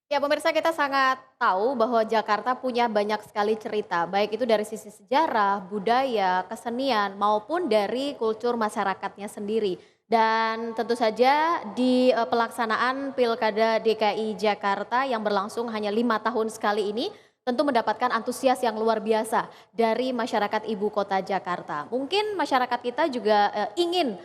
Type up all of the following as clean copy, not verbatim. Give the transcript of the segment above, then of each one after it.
Ya, pemirsa kita sangat tahu bahwa Jakarta punya banyak sekali cerita, baik itu dari sisi sejarah, budaya, kesenian, maupun dari kultur masyarakatnya sendiri. Dan tentu saja di pelaksanaan Pilkada DKI Jakarta yang berlangsung hanya 5 tahun sekali ini, tentu mendapatkan antusias yang luar biasa dari masyarakat ibu kota Jakarta. Mungkin masyarakat kita juga ingin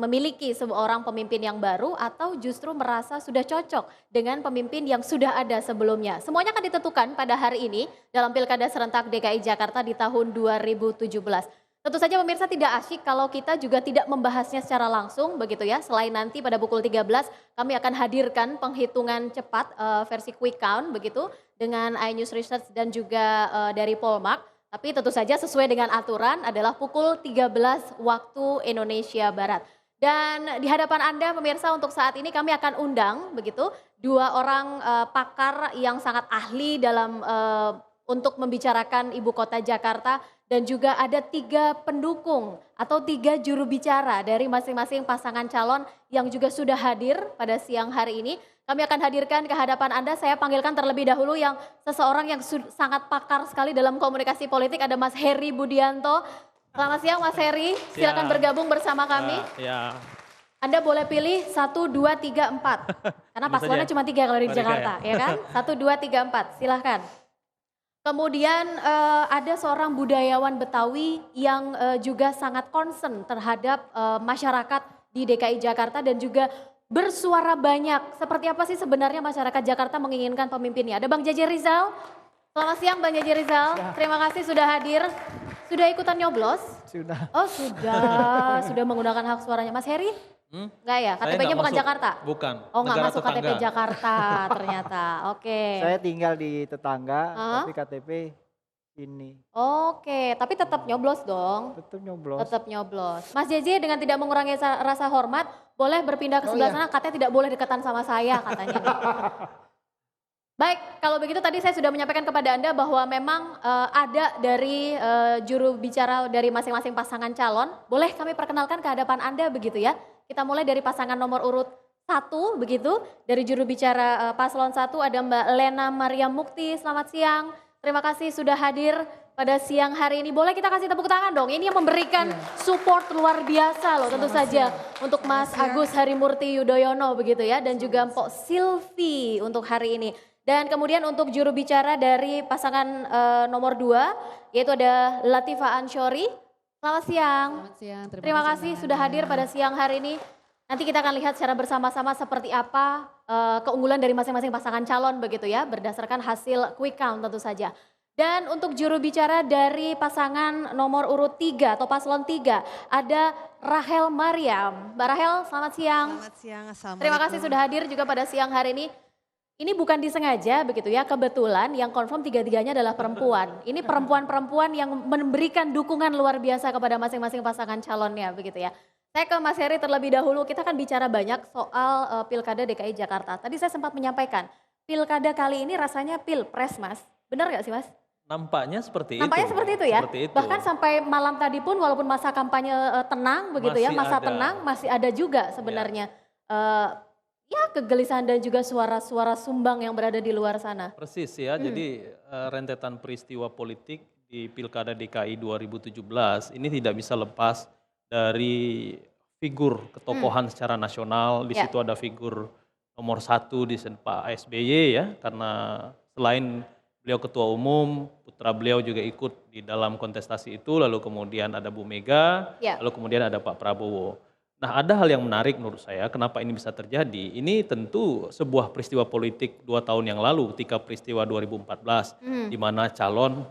memiliki seorang pemimpin yang baru atau justru merasa sudah cocok dengan pemimpin yang sudah ada sebelumnya. Semuanya akan ditentukan pada hari ini dalam Pilkada Serentak DKI Jakarta di tahun 2017. Tentu saja pemirsa tidak asyik kalau kita juga tidak membahasnya secara langsung begitu ya. Selain nanti pada pukul 13 kami akan hadirkan penghitungan cepat versi quick count begitu dengan iNews Research dan juga dari Polmark. Tapi tentu saja sesuai dengan aturan adalah pukul 13 waktu Indonesia Barat. Dan di hadapan Anda pemirsa untuk saat ini kami akan undang begitu dua orang pakar yang sangat ahli dalam untuk membicarakan ibu kota Jakarta dan juga ada 3 pendukung atau 3 juru bicara dari masing-masing pasangan calon yang juga sudah hadir pada siang hari ini. Kami akan hadirkan ke hadapan Anda, saya panggilkan terlebih dahulu yang seseorang yang sangat pakar sekali dalam komunikasi politik, ada Mas Heri Budianto. Selamat siang Mas Heri, silakan Siang. bergabung bersama kami. Ya, Anda boleh pilih 1, 2, 3, 4. Karena pilih paslonnya saja. cuma 3 kalau di Oh, tiga Jakarta, ya kan? 1, 2, 3, 4, silahkan. Kemudian ada seorang budayawan Betawi yang juga sangat concern terhadap masyarakat di DKI Jakarta dan juga bersuara banyak. Seperti apa sih sebenarnya masyarakat Jakarta menginginkan pemimpinnya? Ada Bang Jaja Rizal. Selamat siang Bang Jaja Rizal. Terima kasih sudah hadir. Sudah ikutan nyoblos? Sudah. Oh sudah, sudah menggunakan hak suaranya. Mas Heri? Enggak ya? Saya KTP-nya nggak bukan masuk. Jakarta? Bukan. Oh nggak Negara masuk KTP tetangga. Jakarta ternyata. Oke. Saya tinggal di tetangga, Hah? tapi KTP ini Oke, tapi tetap nyoblos dong. tetap nyoblos. Tetap nyoblos. Mas JJ dengan tidak mengurangi rasa hormat, boleh berpindah ke Oh sebelah iya. sana, katanya tidak boleh dekatan sama saya katanya. Baik, kalau begitu tadi saya sudah menyampaikan kepada Anda bahwa memang ada dari juru bicara dari masing-masing pasangan calon. Boleh kami perkenalkan ke hadapan Anda begitu ya. Kita mulai dari pasangan nomor urut 1 begitu. Dari juru bicara paslon 1 ada Mbak Lena Maria Mukti. Selamat siang. Terima kasih sudah hadir pada siang hari ini. Boleh kita kasih tepuk tangan dong. Ini yang memberikan support luar biasa loh tentu saja untuk Mas Agus Harimurti Yudhoyono begitu ya. Dan juga Mpok Silvi untuk hari ini. Dan kemudian untuk juru bicara dari pasangan nomor 2 yaitu ada Latifah Ansyori. Selamat siang. Selamat siang, Terima kasih sudah hadir pada siang hari ini. Nanti kita akan lihat secara bersama-sama seperti apa keunggulan dari masing-masing pasangan calon begitu ya, berdasarkan hasil quick count tentu saja. Dan untuk juru bicara dari pasangan nomor urut 3 atau paslon 3 ada Rahel Mariam. Mbak Rahel selamat siang. Selamat siang, assalamualaikum. Terima kasih sudah hadir juga pada siang hari ini. Ini bukan disengaja begitu ya, kebetulan yang confirm 3-tiganya adalah perempuan. Ini perempuan-perempuan yang memberikan dukungan luar biasa kepada masing-masing pasangan calonnya begitu ya. Saya ke Mas Heri terlebih dahulu, kita akan bicara banyak soal Pilkada DKI Jakarta. Tadi saya sempat menyampaikan, Pilkada kali ini rasanya pilpres Mas. Benar gak sih Mas? Nampaknya seperti Nampaknya itu. seperti itu ya. Seperti itu. Bahkan sampai malam tadi pun walaupun masa kampanye tenang begitu ya, Masih masa ada. tenang masih ada juga sebenarnya. Ya kegelisahan dan juga suara-suara sumbang yang berada di luar sana. Persis ya, jadi rentetan peristiwa politik di Pilkada DKI 2017 ini tidak bisa lepas dari figur ketokohan secara nasional. Di Ya. situ ada figur nomor 1 di Pak SBY ya, karena selain beliau ketua umum, putra beliau juga ikut di dalam kontestasi itu, lalu kemudian ada Bu Mega, Ya. lalu kemudian ada Pak Prabowo. Nah, ada hal yang menarik menurut saya, kenapa ini bisa terjadi. Ini tentu sebuah peristiwa politik 2 tahun yang lalu, ketika peristiwa 2014, di mana calon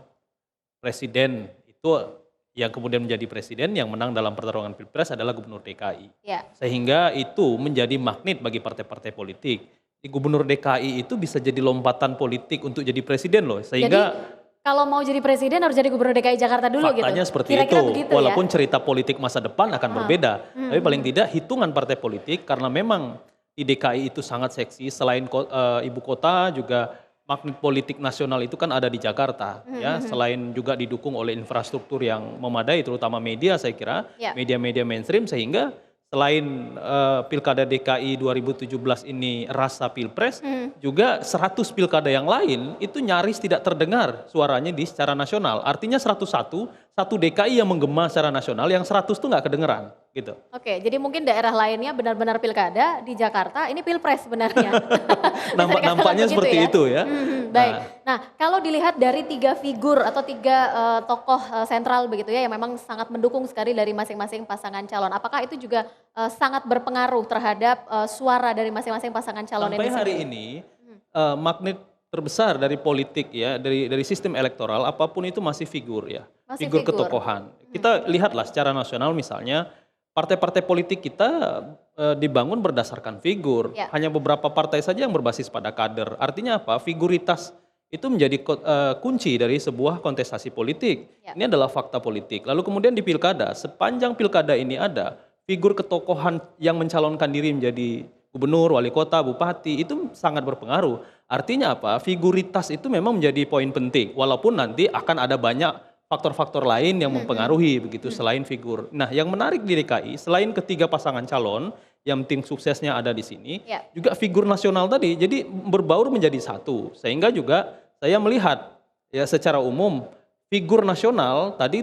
presiden itu yang kemudian menjadi presiden yang menang dalam pertarungan pilpres adalah gubernur DKI. Ya. Sehingga itu menjadi magnet bagi partai-partai politik. Di gubernur DKI itu bisa jadi lompatan politik untuk jadi presiden loh. Sehingga Jadi kalau mau jadi presiden harus jadi gubernur DKI Jakarta dulu gitu. faktanya seperti Kira-kira itu. begitu Walaupun ya. cerita politik masa depan akan berbeda. Tapi paling tidak hitungan partai politik karena memang di DKI itu sangat seksi. Selain ibu kota juga magnet politik nasional itu kan ada di Jakarta. Ya, selain juga didukung oleh infrastruktur yang memadai terutama media saya kira. Ya. Media-media mainstream sehingga selain Pilkada DKI 2017 ini rasa pilpres, juga 100 pilkada yang lain itu nyaris tidak terdengar suaranya secara nasional. Artinya 101, satu DKI yang menggema secara nasional, yang 100 tuh nggak kedengeran gitu. Oke, jadi mungkin daerah lainnya benar-benar pilkada, di Jakarta ini pilpres sebenarnya. Nampaknya seperti itu ya. Baik. Nah, kalau dilihat dari 3 figur atau 3 tokoh sentral begitu ya, yang memang sangat mendukung sekali dari masing-masing pasangan calon. Apakah itu juga sangat berpengaruh terhadap suara dari masing-masing pasangan calon Sampai ini hari sendiri? ini magnet terbesar dari politik ya, dari sistem elektoral apapun itu masih figur ya, Masih figur figur. ketokohan. Kita lihatlah secara nasional misalnya partai-partai politik kita dibangun berdasarkan figur. Ya. Hanya beberapa partai saja yang berbasis pada kader. Artinya apa? Figuritas itu menjadi kunci dari sebuah kontestasi politik. Ya. Ini adalah fakta politik. Lalu kemudian di pilkada, sepanjang pilkada ini ada figur ketokohan yang mencalonkan diri menjadi gubernur, wali kota, bupati, itu sangat berpengaruh. Artinya apa? Figuritas itu memang menjadi poin penting. Walaupun nanti akan ada banyak faktor-faktor lain yang mempengaruhi begitu selain figur. Nah, yang menarik di DKI selain ketiga pasangan calon yang tim suksesnya ada di sini, Ya. juga figur nasional tadi. Jadi berbaur menjadi satu. Sehingga juga saya melihat ya secara umum figur nasional tadi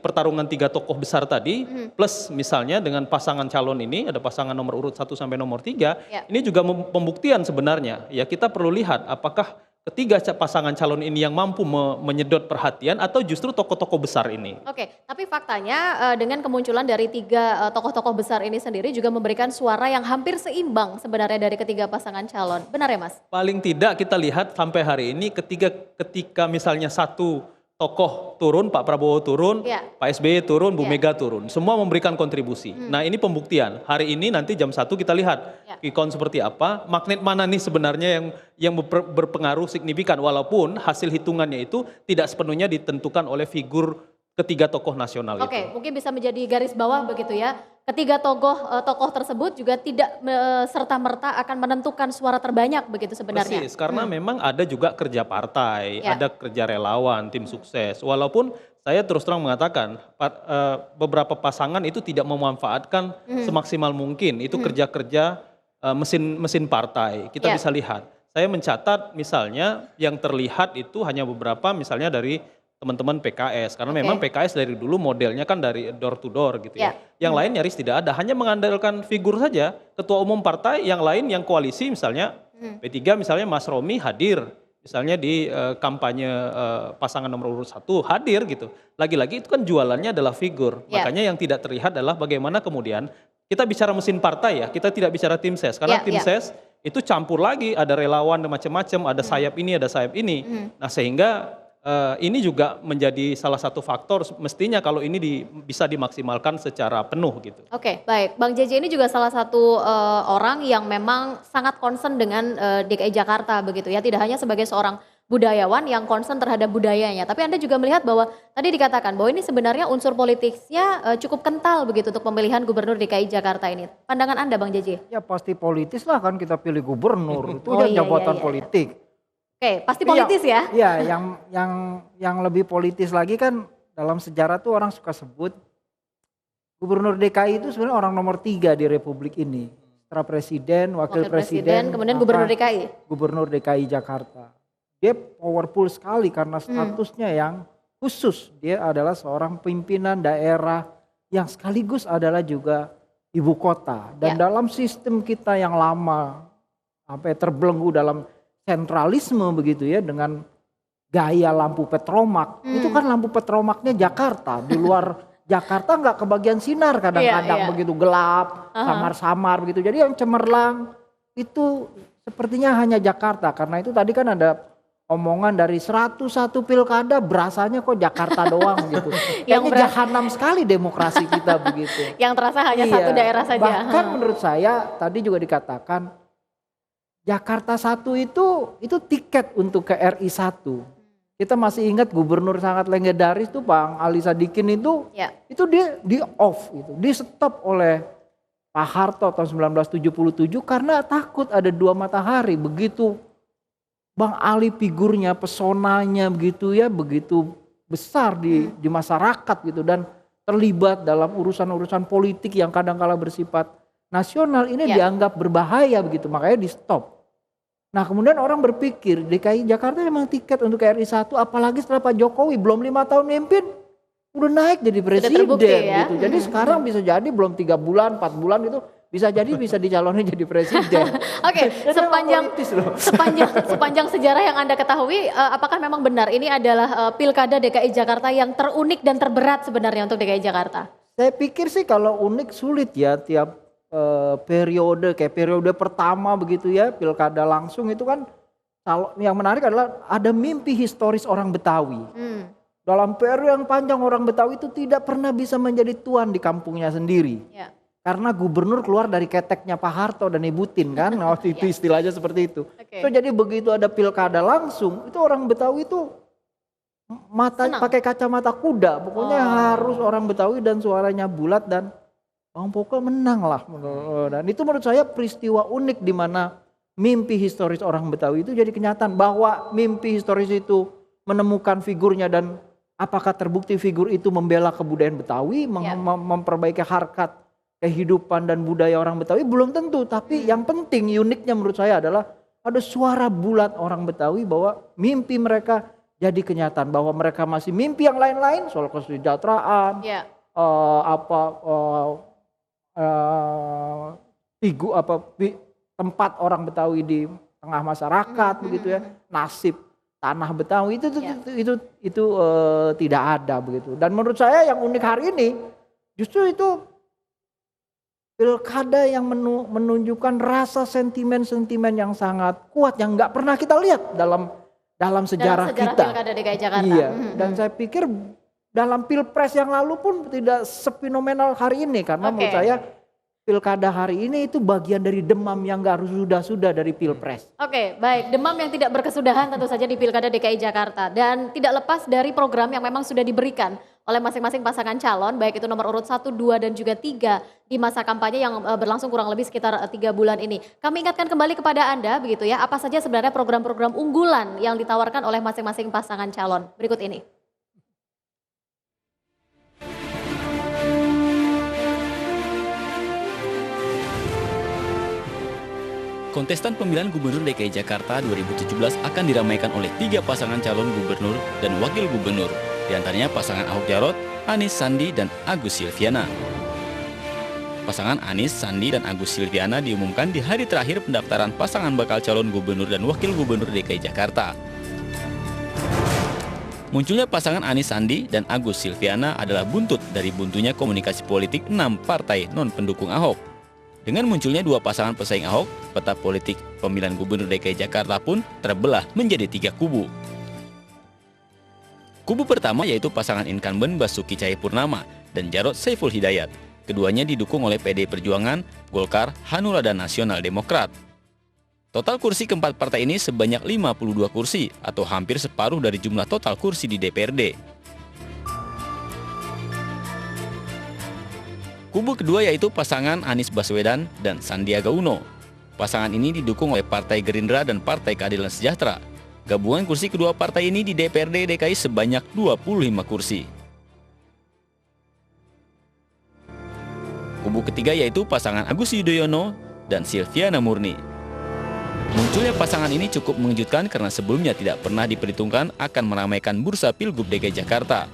pertarungan 3 tokoh besar tadi plus misalnya dengan pasangan calon ini ada pasangan nomor urut 1 sampai nomor 3, Ya. ini juga pembuktian sebenarnya. Ya kita perlu lihat apakah ketiga pasangan calon ini yang mampu menyedot perhatian atau justru tokoh-tokoh besar ini. Oke, tapi faktanya dengan kemunculan dari 3 tokoh-tokoh besar ini sendiri juga memberikan suara yang hampir seimbang sebenarnya dari ketiga pasangan calon. Benar ya, Mas? Paling tidak kita lihat sampai hari ini ketika misalnya satu tokoh turun, Pak Prabowo turun, Ya. Pak SBY turun, Bu Ya. Mega turun. Semua memberikan kontribusi. Nah ini pembuktian. Hari ini nanti jam 1 kita lihat Ya. Quick-Count seperti apa, magnet mana nih sebenarnya yang berpengaruh signifikan. Walaupun hasil hitungannya itu tidak sepenuhnya ditentukan oleh figur ketiga tokoh nasional itu. Oke, mungkin bisa menjadi garis bawah begitu ya. Ketiga tokoh tersebut juga tidak serta-merta akan menentukan suara terbanyak begitu sebenarnya. Persis, karena memang ada juga kerja partai, Ya. ada kerja relawan, tim sukses. Walaupun saya terus terang mengatakan beberapa pasangan itu tidak memanfaatkan semaksimal mungkin. Itu kerja-kerja mesin partai. Kita Ya. bisa lihat. Saya mencatat misalnya yang terlihat itu hanya beberapa misalnya dari teman-teman PKS. Karena Oke. memang PKS dari dulu modelnya kan dari door to door gitu ya. Ya. Yang lain nyaris tidak ada, hanya mengandalkan figur saja. Ketua umum partai, yang lain yang koalisi misalnya P3 misalnya Mas Romi hadir. Misalnya di kampanye pasangan nomor urut 1 hadir gitu. Lagi-lagi itu kan jualannya adalah figur. Ya. Makanya yang tidak terlihat adalah bagaimana kemudian kita bicara mesin partai ya, kita tidak bicara tim ses. Karena Ya, tim ya. ses itu campur lagi, ada relawan dan macam-macam, ada sayap ini, ada sayap ini. Nah sehingga ini juga menjadi salah satu faktor mestinya kalau ini bisa dimaksimalkan secara penuh gitu. Oke, baik. Bang JJ ini juga salah satu orang yang memang sangat concern dengan DKI Jakarta begitu ya. Tidak hanya sebagai seorang budayawan yang concern terhadap budayanya, tapi Anda juga melihat bahwa tadi dikatakan bahwa ini sebenarnya unsur politiknya cukup kental begitu untuk pemilihan gubernur DKI Jakarta ini. Pandangan Anda, Bang JJ? Ya pasti politis lah kan kita pilih gubernur. Itu Oh, kan iya, jabatan iya, iya. politik. Oke, pasti politis ya? Iya, yang lebih politis lagi kan dalam sejarah tuh orang suka sebut gubernur DKI itu sebenarnya orang nomor 3 di Republik ini. Setelah presiden, wakil presiden, kemudian maka gubernur DKI. Gubernur DKI Jakarta. Dia powerful sekali karena statusnya yang khusus. Dia adalah seorang pimpinan daerah yang sekaligus adalah juga ibu kota. Dan Ya. dalam sistem kita yang lama sampai terbelenggu dalam sentralisme begitu ya dengan gaya lampu petromak. Itu kan lampu petromaknya Jakarta. Di luar Jakarta nggak kebagian sinar kadang-kadang Iya, iya. begitu gelap, samar-samar begitu. Jadi yang cemerlang itu sepertinya hanya Jakarta. Karena itu tadi kan ada omongan dari 101 pilkada berasanya kok Jakarta doang gitu. Kayaknya jahanam sekali demokrasi kita begitu. Yang terasa hanya Iya. satu daerah saja. Bahkan menurut saya tadi juga dikatakan Jakarta 1 itu tiket untuk ke RI 1. Kita masih ingat gubernur sangat legendaris tuh Bang Ali Sadikin itu Ya. dia di off gitu, di stop oleh Pak Harto tahun 1977 karena takut ada 2 matahari. Begitu Bang Ali figurnya, pesonanya begitu ya, begitu besar di masyarakat gitu dan terlibat dalam urusan-urusan politik yang kadang-kala bersifat nasional ini Ya. dianggap berbahaya begitu, makanya di stop. Nah kemudian orang berpikir DKI Jakarta memang tiket untuk RI 1, apalagi setelah Pak Jokowi belum 5 tahun memimpin udah naik jadi presiden terbukti ya. gitu. Jadi sekarang bisa jadi belum 3 bulan, 4 bulan itu bisa jadi bisa dicalonin jadi presiden. Oke, Jadi memang sepanjang politis loh. sepanjang sejarah yang Anda ketahui, apakah memang benar ini adalah pilkada DKI Jakarta yang terunik dan terberat sebenarnya untuk DKI Jakarta? Saya pikir sih kalau unik sulit ya tiap periode, kayak periode pertama begitu ya pilkada langsung itu kan yang menarik adalah ada mimpi historis orang Betawi. Dalam periode yang panjang orang Betawi itu tidak pernah bisa menjadi tuan di kampungnya sendiri. Ya. Karena gubernur keluar dari keteknya Pak Harto dan Ibu Tin kan, waktu itu istilahnya seperti itu. Oke. So, jadi begitu ada pilkada langsung, itu orang Betawi itu mata Senang. pakai kacamata kuda, pokoknya harus orang Betawi dan suaranya bulat dan Bang Pokok menang lah. Dan itu menurut saya peristiwa unik di mana mimpi historis orang Betawi itu jadi kenyataan, bahwa mimpi historis itu menemukan figurnya dan apakah terbukti figur itu membela kebudayaan Betawi, memperbaiki harkat kehidupan dan budaya orang Betawi belum tentu, tapi yang penting uniknya menurut saya adalah ada suara bulat orang Betawi bahwa mimpi mereka jadi kenyataan, bahwa mereka masih mimpi yang lain-lain soal kesejahteraan, tempat orang Betawi di tengah masyarakat begitu ya, nasib tanah Betawi itu tidak ada begitu. Dan menurut saya yang unik hari ini justru itu pilkada yang menunjukkan rasa sentimen-sentimen yang sangat kuat yang nggak pernah kita lihat dalam sejarah kita. Pilkada DKI Jakarta. Iya, dan saya pikir dalam pilpres yang lalu pun tidak sefenomenal hari ini, karena menurut saya pilkada hari ini itu bagian dari demam yang gak harus sudah dari pilpres. Oke, baik. Demam yang tidak berkesudahan tentu saja di Pilkada DKI Jakarta. Dan tidak lepas dari program yang memang sudah diberikan oleh masing-masing pasangan calon, baik itu nomor urut 1, 2, dan juga 3 di masa kampanye yang berlangsung kurang lebih sekitar 3 bulan ini. Kami ingatkan kembali kepada Anda begitu ya, apa saja sebenarnya program-program unggulan yang ditawarkan oleh masing-masing pasangan calon. Berikut ini. Kontestan pemilihan Gubernur DKI Jakarta 2017 akan diramaikan oleh 3 pasangan calon gubernur dan wakil gubernur, di antaranya pasangan Ahok Jarot, Anies Sandi, dan Agus Silviana. Pasangan Anies, Sandi, dan Agus Silviana diumumkan di hari terakhir pendaftaran pasangan bakal calon gubernur dan wakil gubernur DKI Jakarta. Munculnya pasangan Anies Sandi dan Agus Silviana adalah buntut dari buntunya komunikasi politik 6 partai non-pendukung Ahok. Dengan munculnya 2 pasangan pesaing Ahok, peta politik pemilihan gubernur DKI Jakarta pun terbelah menjadi 3 kubu. Kubu pertama yaitu pasangan incumbent Basuki Cahayapurnama dan Jarod Saiful Hidayat. Keduanya didukung oleh PDI Perjuangan, Golkar, Hanura, dan Nasional Demokrat. Total kursi keempat partai ini sebanyak 52 kursi atau hampir separuh dari jumlah total kursi di DPRD. Kubu kedua yaitu pasangan Anies Baswedan dan Sandiaga Uno. Pasangan ini didukung oleh Partai Gerindra dan Partai Keadilan Sejahtera. Gabungan kursi kedua partai ini di DPRD DKI sebanyak 25 kursi. Kubu ketiga yaitu pasangan Agus Yudhoyono dan Silviana Murni. Munculnya pasangan ini cukup mengejutkan karena sebelumnya tidak pernah diperhitungkan akan meramaikan bursa Pilgub DKI Jakarta.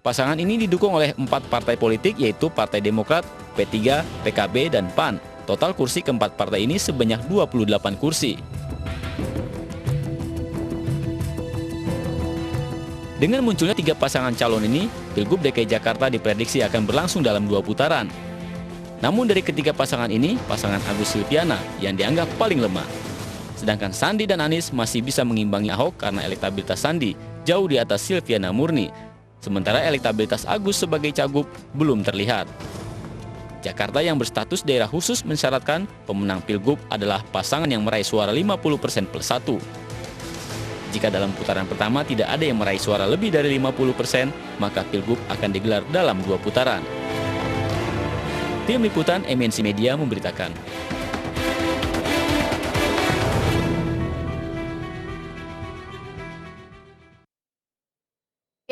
Pasangan ini didukung oleh 4 partai politik yaitu Partai Demokrat, P3, PKB, dan PAN. Total kursi keempat partai ini sebanyak 28 kursi. Dengan munculnya 3 pasangan calon ini, Pilgub DKI Jakarta diprediksi akan berlangsung dalam 2 putaran. Namun dari ketiga pasangan ini, pasangan Agus Silviana yang dianggap paling lemah. Sedangkan Sandi dan Anies masih bisa mengimbangi Ahok karena elektabilitas Sandi jauh di atas Silviana Murni. Sementara elektabilitas Agus sebagai cagup belum terlihat. Jakarta yang berstatus daerah khusus mensyaratkan pemenang Pilgub adalah pasangan yang meraih suara 50% plus 1. Jika dalam putaran pertama tidak ada yang meraih suara lebih dari 50%, maka Pilgub akan digelar dalam 2 putaran. Tim Liputan MNC Media memberitakan.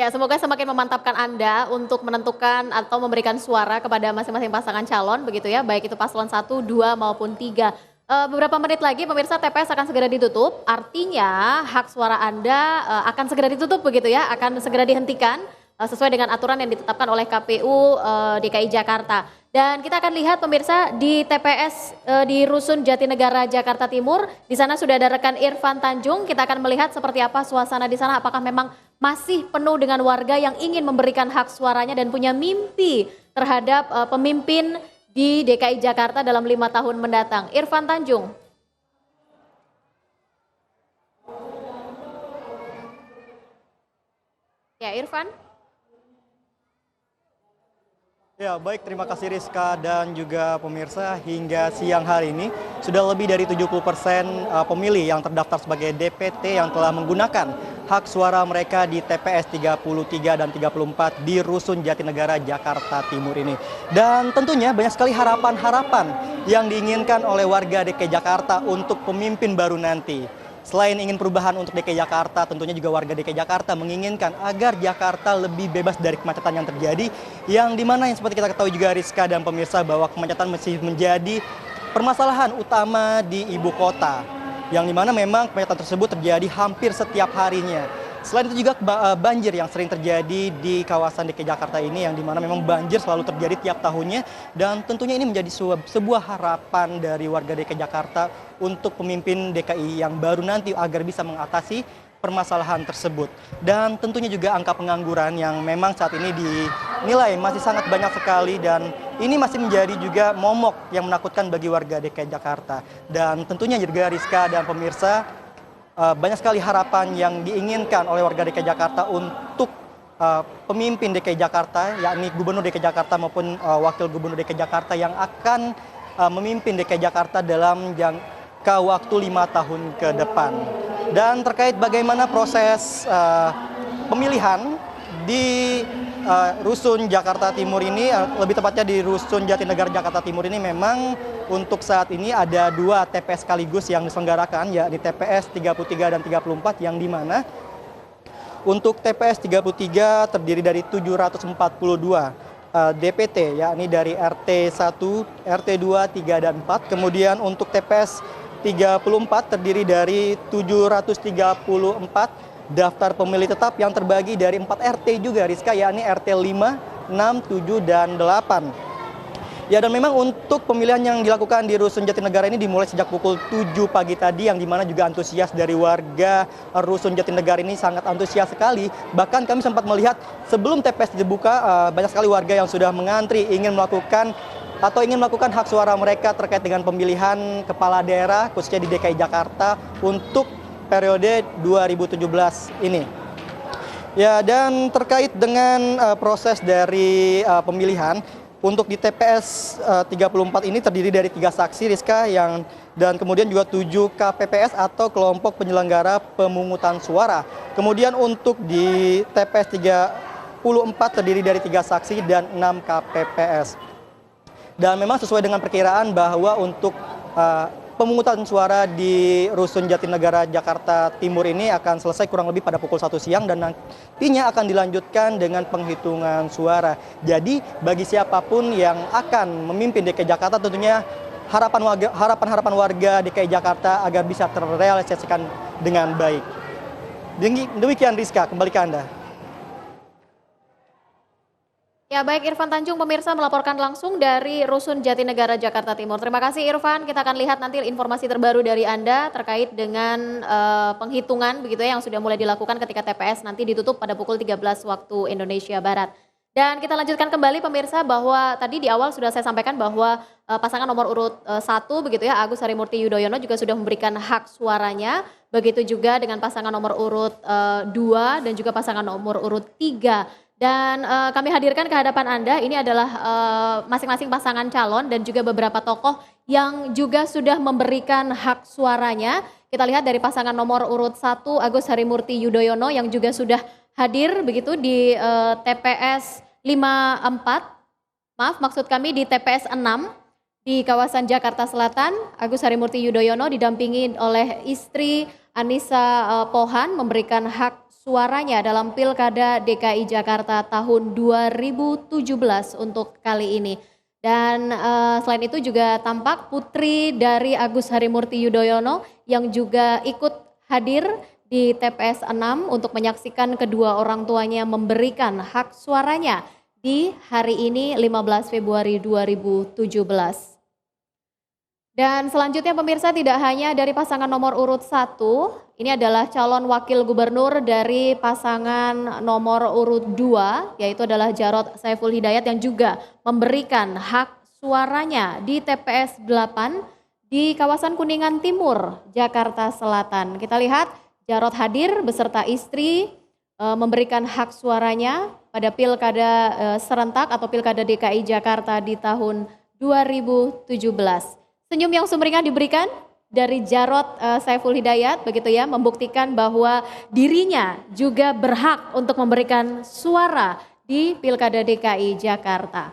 Ya, semoga semakin memantapkan Anda untuk menentukan atau memberikan suara kepada masing-masing pasangan calon begitu ya, baik itu paslon 1, 2 maupun 3. Beberapa menit lagi pemirsa TPS akan segera ditutup, artinya hak suara Anda akan segera ditutup begitu ya, akan segera dihentikan sesuai dengan aturan yang ditetapkan oleh KPU DKI Jakarta. Dan kita akan lihat pemirsa di TPS di Rusun Jatinegara Jakarta Timur, di sana sudah ada rekan Irfan Tanjung. Kita akan melihat seperti apa suasana di sana, apakah memang masih penuh dengan warga yang ingin memberikan hak suaranya dan punya mimpi terhadap pemimpin di DKI Jakarta dalam 5 tahun mendatang. Irfan Tanjung. Ya, Irfan. Ya, baik, terima kasih Rizka dan juga pemirsa. Hingga siang hari ini sudah lebih dari 70% pemilih yang terdaftar sebagai DPT yang telah menggunakan hak suara mereka di TPS 33 dan 34 di Rusun Jatinegara Jakarta Timur ini. Dan tentunya banyak sekali harapan-harapan yang diinginkan oleh warga DKI Jakarta untuk pemimpin baru nanti. Selain ingin perubahan untuk DKI Jakarta, tentunya juga warga DKI Jakarta menginginkan agar Jakarta lebih bebas dari kemacetan yang terjadi, yang dimana yang seperti kita ketahui juga Rizka dan pemirsa bahwa kemacetan masih menjadi permasalahan utama di ibu kota, yang dimana memang kemacetan tersebut terjadi hampir setiap harinya. Selain itu juga banjir yang sering terjadi di kawasan DKI Jakarta ini, yang dimana memang banjir selalu terjadi tiap tahunnya, dan tentunya ini menjadi sebuah harapan dari warga DKI Jakarta untuk pemimpin DKI yang baru nanti agar bisa mengatasi permasalahan tersebut. Dan tentunya juga angka pengangguran yang memang saat ini dinilai masih sangat banyak sekali, dan ini masih menjadi juga momok yang menakutkan bagi warga DKI Jakarta. Dan tentunya juga Rizka dan pemirsa, banyak sekali harapan yang diinginkan oleh warga DKI Jakarta untuk pemimpin DKI Jakarta, yakni Gubernur DKI Jakarta maupun Wakil Gubernur DKI Jakarta yang akan memimpin DKI Jakarta dalam jangka waktu 5 tahun ke depan. Dan terkait bagaimana proses pemilihan di Rusun Jakarta Timur ini, lebih tepatnya di Rusun Jatinegara Jakarta Timur ini, memang untuk saat ini ada 2 TPS sekaligus yang diselenggarakan, yakni TPS 33 dan 34, yang dimana untuk TPS 33 terdiri dari 742 DPT, yakni dari RT 1, RT 2, 3, dan 4. Kemudian untuk TPS 34 terdiri dari 734 daftar pemilih tetap yang terbagi dari 4 RT juga Rizka, yakni RT 5, 6, 7, dan 8. Ya, dan memang untuk pemilihan yang dilakukan di Rusun Jatinegara ini dimulai sejak pukul 7 pagi tadi, yang dimana juga antusias dari warga Rusun Jatinegara ini sangat antusias sekali. Bahkan kami sempat melihat sebelum TPS dibuka, banyak sekali warga yang sudah mengantri ingin melakukan hak suara mereka terkait dengan pemilihan kepala daerah khususnya di DKI Jakarta untuk periode 2017 ini. Ya, dan terkait dengan proses dari pemilihan untuk di TPS 34 ini terdiri dari 3 saksi Rizka, dan kemudian juga 7 KPPS atau kelompok penyelenggara pemungutan suara. Kemudian untuk di TPS 34 terdiri dari 3 saksi dan 6 KPPS. Dan memang sesuai dengan perkiraan bahwa untuk pemungutan suara di Rusun Jatinegara Jakarta Timur ini akan selesai kurang lebih pada pukul 1 siang, dan nantinya akan dilanjutkan dengan penghitungan suara. Jadi bagi siapapun yang akan memimpin DKI Jakarta, tentunya harapan warga DKI Jakarta agar bisa terrealisasikan dengan baik. Demikian Rizka, kembali ke Anda. Ya, baik, Irfan Tanjung pemirsa melaporkan langsung dari Rusun Jatinegara Jakarta Timur. Terima kasih Irfan, kita akan lihat nanti informasi terbaru dari Anda terkait dengan penghitungan begitu ya yang sudah mulai dilakukan ketika TPS nanti ditutup pada pukul 13 waktu Indonesia Barat. Dan kita lanjutkan kembali pemirsa bahwa tadi di awal sudah saya sampaikan bahwa pasangan nomor urut 1 begitu ya, Agus Harimurti Yudhoyono juga sudah memberikan hak suaranya. Begitu juga dengan pasangan nomor urut 2 dan juga pasangan nomor urut 3. Dan kami hadirkan ke hadapan Anda, ini adalah masing-masing pasangan calon dan juga beberapa tokoh yang juga sudah memberikan hak suaranya. Kita lihat dari pasangan nomor urut 1 Agus Harimurti Yudhoyono yang juga sudah hadir begitu di TPS 54, maksud kami di TPS 6 di kawasan Jakarta Selatan. Agus Harimurti Yudhoyono didampingi oleh istri Anissa Pohan memberikan hak suaranya dalam Pilkada DKI Jakarta tahun 2017 untuk kali ini. Dan selain itu juga tampak putri dari Agus Harimurti Yudhoyono yang juga ikut hadir di TPS 6 untuk menyaksikan kedua orang tuanya memberikan hak suaranya di hari ini 15 Februari 2017. Dan selanjutnya pemirsa, tidak hanya dari pasangan nomor urut 1, ini adalah calon wakil gubernur dari pasangan nomor urut 2, yaitu adalah Jarod Saiful Hidayat yang juga memberikan hak suaranya di TPS 8 di kawasan Kuningan Timur, Jakarta Selatan. Kita lihat Jarod hadir beserta istri memberikan hak suaranya pada pilkada serentak atau pilkada DKI Jakarta di tahun 2017. Senyum yang sumringah diberikan dari Jarod Saiful Hidayat begitu ya, membuktikan bahwa dirinya juga berhak untuk memberikan suara di Pilkada DKI Jakarta.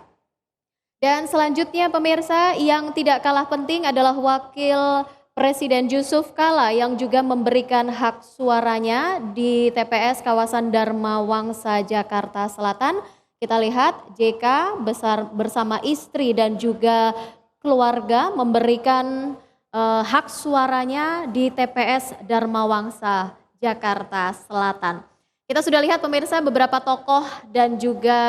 Dan selanjutnya pemirsa, yang tidak kalah penting adalah Wakil Presiden Yusuf Kala yang juga memberikan hak suaranya di TPS kawasan Dharma Wangsa Jakarta Selatan. Kita lihat JK bersama istri dan juga keluarga memberikan hak suaranya di TPS Dharma Wangsa, Jakarta Selatan. Kita sudah lihat pemirsa beberapa tokoh dan juga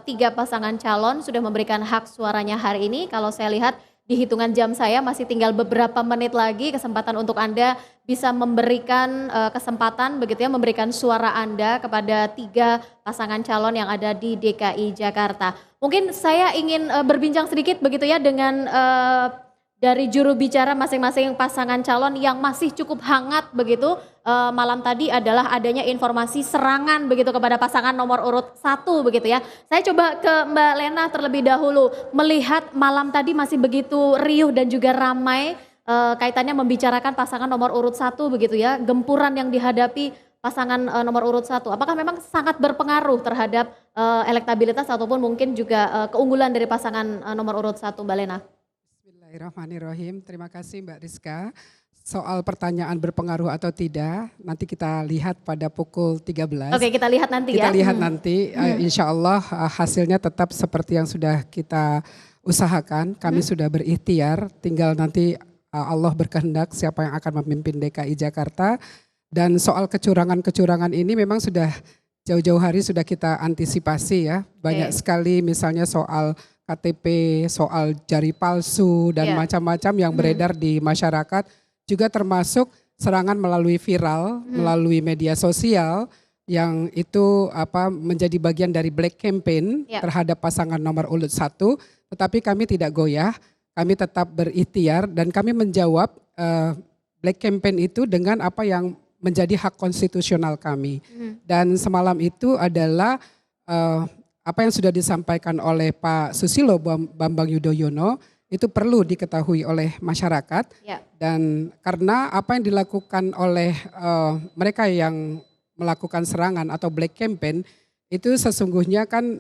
3 pasangan calon sudah memberikan hak suaranya hari ini. Kalau saya lihat di hitungan jam saya masih tinggal beberapa menit lagi kesempatan untuk Anda bisa memberikan kesempatan begitu ya, memberikan suara Anda kepada 3 pasangan calon yang ada di DKI Jakarta. Mungkin saya ingin berbincang sedikit begitu ya dengan dari juru bicara masing-masing pasangan calon yang masih cukup hangat begitu malam tadi adalah adanya informasi serangan begitu kepada pasangan nomor urut 1 begitu ya. Saya coba ke Mbak Lena terlebih dahulu, melihat malam tadi masih begitu riuh dan juga ramai kaitannya membicarakan pasangan nomor urut 1 begitu ya, gempuran yang dihadapi pasangan nomor urut 1. Apakah memang sangat berpengaruh terhadap elektabilitas ataupun mungkin juga keunggulan dari pasangan nomor urut 1, Mbak Lena? Bismillahirrahmanirrahim. Terima kasih Mbak Rizka. Soal pertanyaan berpengaruh atau tidak, nanti kita lihat pada pukul 13. Oke, kita lihat nanti ya. Kita lihat nanti, insya Allah hasilnya tetap seperti yang sudah kita usahakan. Kami sudah berikhtiar, tinggal nanti Allah berkehendak siapa yang akan memimpin DKI Jakarta. Dan soal kecurangan-kecurangan ini memang sudah jauh-jauh hari sudah kita antisipasi ya. Banyak sekali misalnya soal KTP, soal jari palsu dan macam-macam yang beredar di masyarakat. Juga termasuk serangan melalui viral, melalui media sosial yang itu menjadi bagian dari black campaign terhadap pasangan nomor urut 1. Tetapi kami tidak goyah, kami tetap berikhtiar dan kami menjawab black campaign itu dengan apa yang menjadi hak konstitusional kami. Dan semalam itu adalah apa yang sudah disampaikan oleh Pak Susilo Bambang Yudhoyono itu perlu diketahui oleh masyarakat. Dan karena apa yang dilakukan oleh mereka yang melakukan serangan atau black campaign itu sesungguhnya kan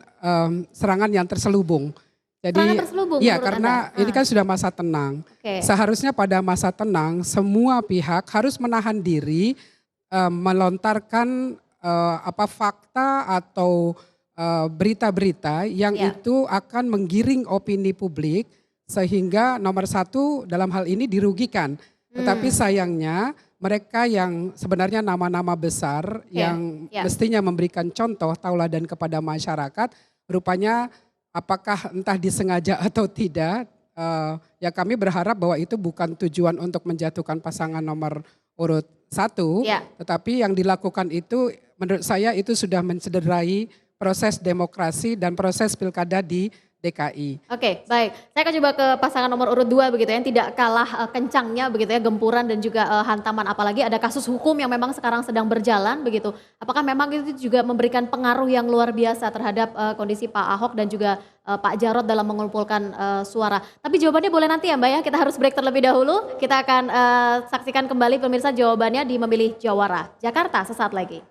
serangan yang terselubung. Jadi iya, karena ini kan sudah masa tenang. Seharusnya pada masa tenang semua pihak harus menahan diri melontarkan fakta atau berita-berita yang itu akan menggiring opini publik sehingga nomor 1 dalam hal ini dirugikan. Tetapi sayangnya mereka yang sebenarnya nama-nama besar yang mestinya memberikan contoh tauladan kepada masyarakat, rupanya apakah entah disengaja atau tidak, ya kami berharap bahwa itu bukan tujuan untuk menjatuhkan pasangan nomor urut 1, tetapi yang dilakukan itu menurut saya itu sudah mencederai proses demokrasi dan proses pilkada di DKI. Oke, baik. Saya akan coba ke pasangan nomor urut 2 begitu ya, yang tidak kalah kencangnya begitu ya, gempuran dan juga hantaman, apalagi ada kasus hukum yang memang sekarang sedang berjalan begitu. Apakah memang itu juga memberikan pengaruh yang luar biasa terhadap kondisi Pak Ahok dan juga Pak Jarod dalam mengumpulkan suara. Tapi jawabannya boleh nanti ya Mbak ya, kita harus break terlebih dahulu. Kita akan saksikan kembali pemirsa jawabannya di Memilih Jawara Jakarta sesaat lagi.